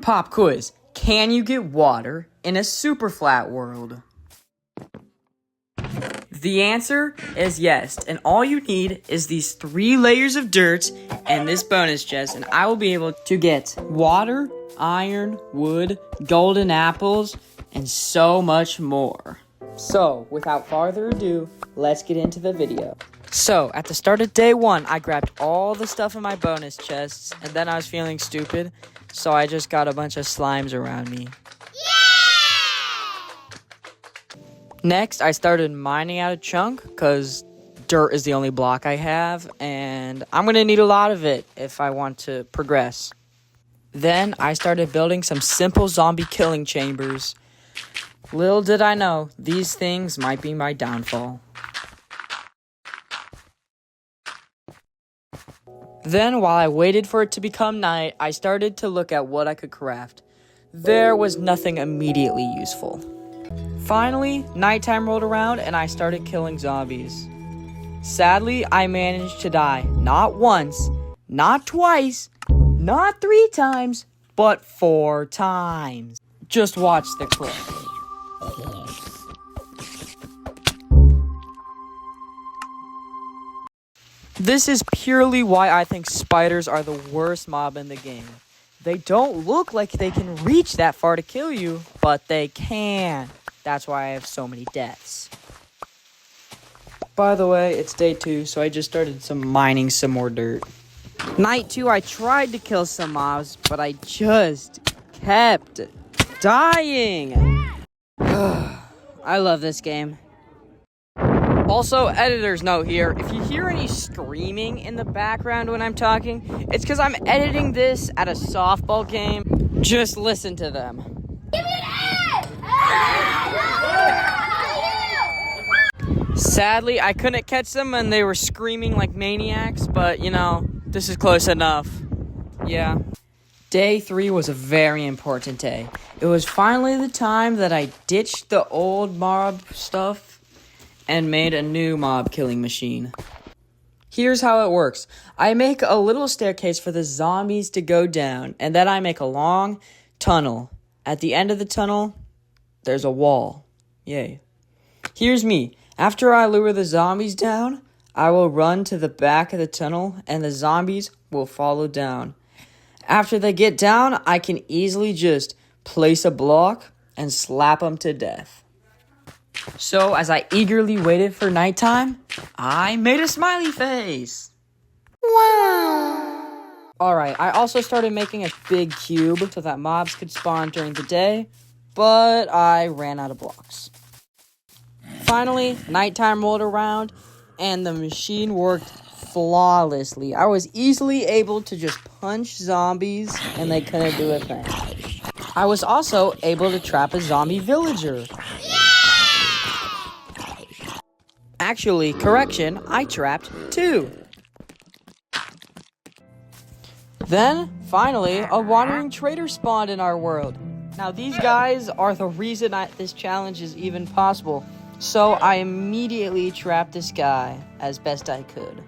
Pop quiz. Can you get water in a super flat world? The answer is yes, and all you need is these 3 layers of dirt and this bonus chest, and I will be able to get water, iron, wood, golden apples, and so much more. So, without farther ado, let's get into the video. So, at the start of day 1, I grabbed all the stuff in my bonus chests, and then I was feeling stupid, so I just got a bunch of slimes around me. Next, I started mining out a chunk, because dirt is the only block I have, and I'm going to need a lot of it if I want to progress. Then, I started building some simple zombie killing chambers. Little did I know, these things might be my downfall. Then, while I waited for it to become night, I started to look at what I could craft. There was nothing immediately useful. Finally, nighttime rolled around and I started killing zombies. Sadly, I managed to die not once, not twice, not 3 times, but 4 times. Just watch the clip. This is purely why I think spiders are the worst mob in the game. They don't look like they can reach that far to kill you, but they can. That's why I have so many deaths. By the way, it's day 2, so I just started mining some more dirt. Night 2, I tried to kill some mobs, but I just kept dying. I love this game. Also, editor's note here, if you hear any screaming in the background when I'm talking, it's because I'm editing this at a softball game. Just listen to them. Give me an Sadly, I couldn't catch them and they were screaming like maniacs, but you know, this is close enough. Yeah. Day 3 was a very important day. It was finally the time that I ditched the old mob stuff and made a new mob killing machine. Here's how it works. I make a little staircase for the zombies to go down, and then I make a long tunnel. At the end of the tunnel, there's a wall. Yay. Here's me. After I lure the zombies down, I will run to the back of the tunnel, and the zombies will follow down. After they get down, I can easily just place a block and slap them to death. So, as I eagerly waited for nighttime, I made a smiley face. Wow. Alright, I also started making a big cube so that mobs could spawn during the day, but I ran out of blocks. Finally, nighttime rolled around, and the machine worked flawlessly. I was easily able to just punch zombies, and they couldn't do a thing. I was also able to trap a zombie villager. Actually, correction, I trapped 2. Then, finally, a wandering trader spawned in our world. Now, these guys are the reason this challenge is even possible, so I immediately trapped this guy as best I could.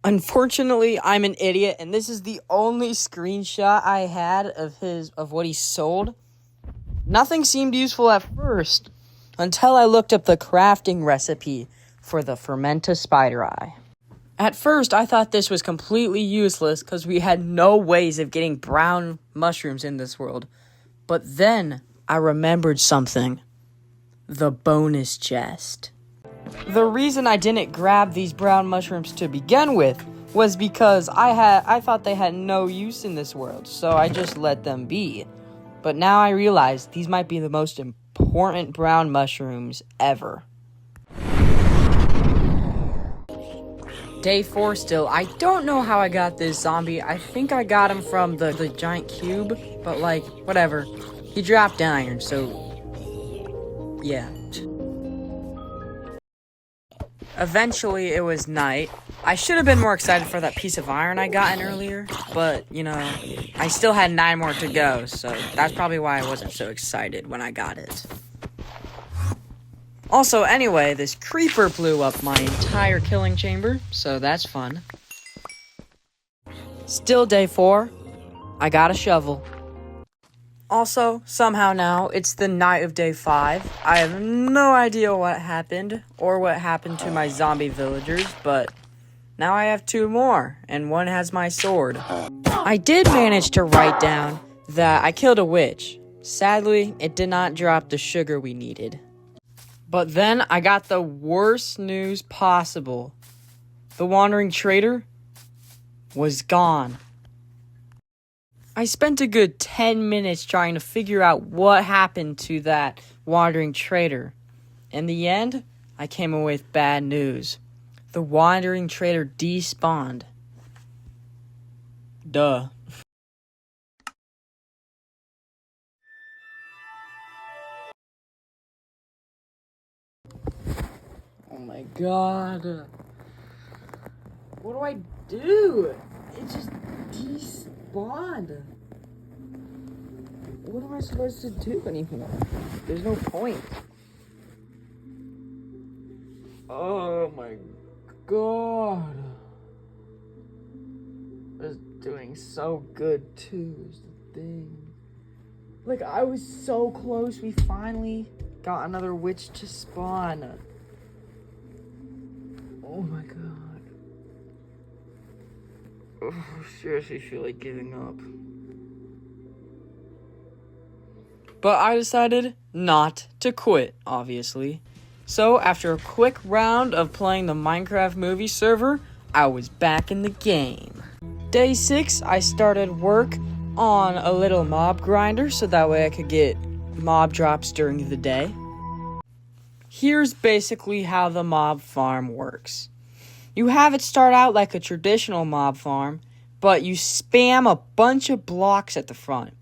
Unfortunately, I'm an idiot, and this is the only screenshot I had of what he sold. Nothing seemed useful at first, until I looked up the crafting recipe for the fermenta spider eye. At first, I thought this was completely useless because we had no ways of getting brown mushrooms in this world. But then, I remembered something. The bonus chest. The reason I didn't grab these brown mushrooms to begin with was because I thought they had no use in this world, so I just let them be. But now I realize these might be the most important brown mushrooms ever. Day 4 still. I don't know how I got this zombie. I think I got him from the giant cube, but like, whatever. He dropped iron, so yeah. Eventually, it was night. I should have been more excited for that piece of iron I got in earlier, but, you know, I still had 9 more to go, so that's probably why I wasn't so excited when I got it. Also, anyway, this creeper blew up my entire killing chamber, so that's fun. Still day 4, I got a shovel. Also, somehow now, it's the night of day 5. I have no idea what happened or what happened to my zombie villagers, but now I have 2 more, and one has my sword. I did manage to write down that I killed a witch. Sadly, it did not drop the sugar we needed. But then I got the worst news possible. The wandering trader was gone. I spent a good 10 minutes trying to figure out what happened to that wandering trader. In the end, I came away with bad news. The wandering trader despawned. Duh. Oh my god. What do I do? It just despawned. What am I supposed to do anymore? There's no point. Oh my god. I was doing so good too, is the thing. Like, I was so close. We finally got another witch to spawn. Oh my god. Oh, I seriously feel like giving up. But I decided not to quit, obviously. So, after a quick round of playing the Minecraft movie server, I was back in the game. Day 6, I started work on a little mob grinder so that way I could get mob drops during the day. Here's basically how the mob farm works. You have it start out like a traditional mob farm, but you spam a bunch of blocks at the front.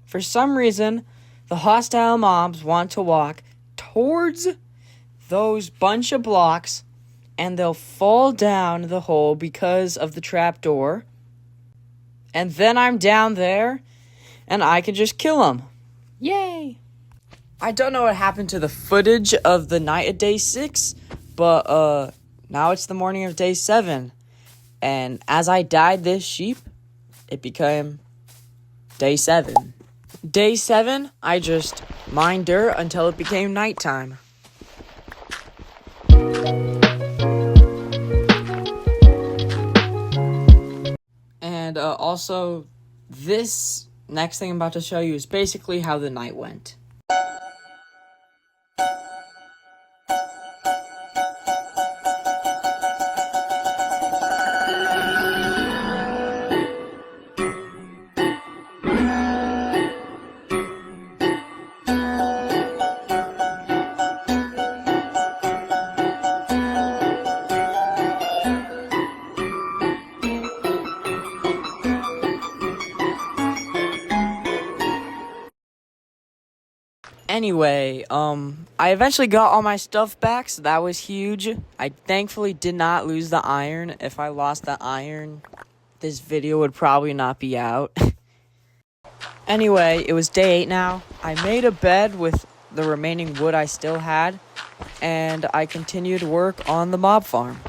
For some reason, the hostile mobs want to walk towards those bunch of blocks, and they'll fall down the hole because of the trapdoor. And then I'm down there, and I can just kill them. Yay! I don't know what happened to the footage of the night of day 6, but now it's the morning of day 7. And as I died this sheep, it became day 7. Day 7, I just mined dirt until it became nighttime. And also, this next thing I'm about to show you is basically how the night went. Anyway, I eventually got all my stuff back, so that was huge. I thankfully did not lose the iron. If I lost the iron, this video would probably not be out. Anyway, it was day 8 now. I made a bed with the remaining wood I still had, and I continued work on the mob farm.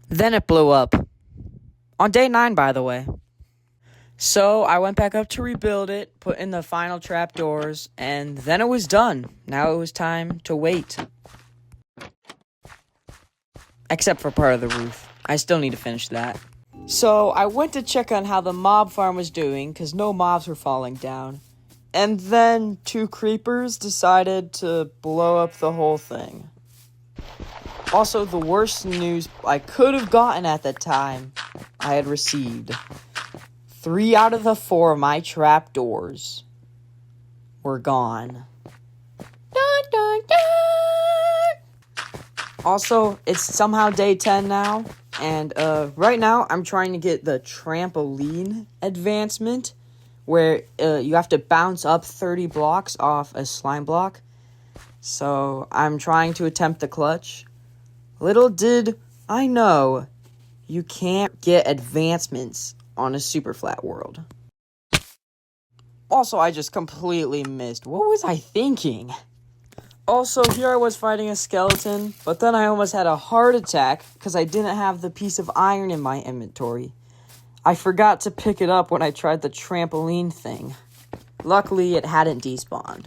Then it blew up. On day 9, by the way. So I went back up to rebuild it, put in the final trapdoors, and then it was done. Now it was time to wait. Except for part of the roof. I still need to finish that. So I went to check on how the mob farm was doing, because no mobs were falling down. And then 2 creepers decided to blow up the whole thing. Also, the worst news I could have gotten at the time I had received. 3 out of the 4 of my trapdoors were gone. Dun, dun, dun. Also, it's somehow day 10 now, and right now I'm trying to get the trampoline advancement, where you have to bounce up 30 blocks off a slime block. So I'm trying to attempt the clutch. Little did I know, you can't get advancements on a super flat world. Also, I just completely missed. What was I thinking? Also, here I was fighting a skeleton, but then I almost had a heart attack because I didn't have the piece of iron in my inventory. I forgot to pick it up when I tried the trampoline thing. Luckily, it hadn't despawned.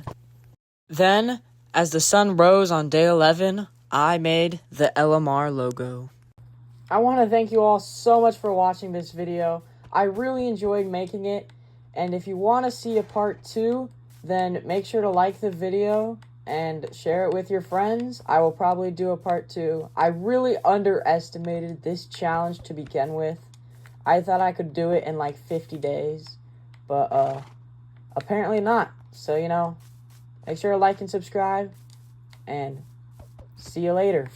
Then, as the sun rose on day 11, I made the LMR logo. I want to thank you all so much for watching this video. I really enjoyed making it, and if you want to see a part 2, then make sure to like the video and share it with your friends. I will probably do a part 2. I really underestimated this challenge to begin with. I thought I could do it in like 50 days, but apparently not. So, make sure to like and subscribe, and see you later.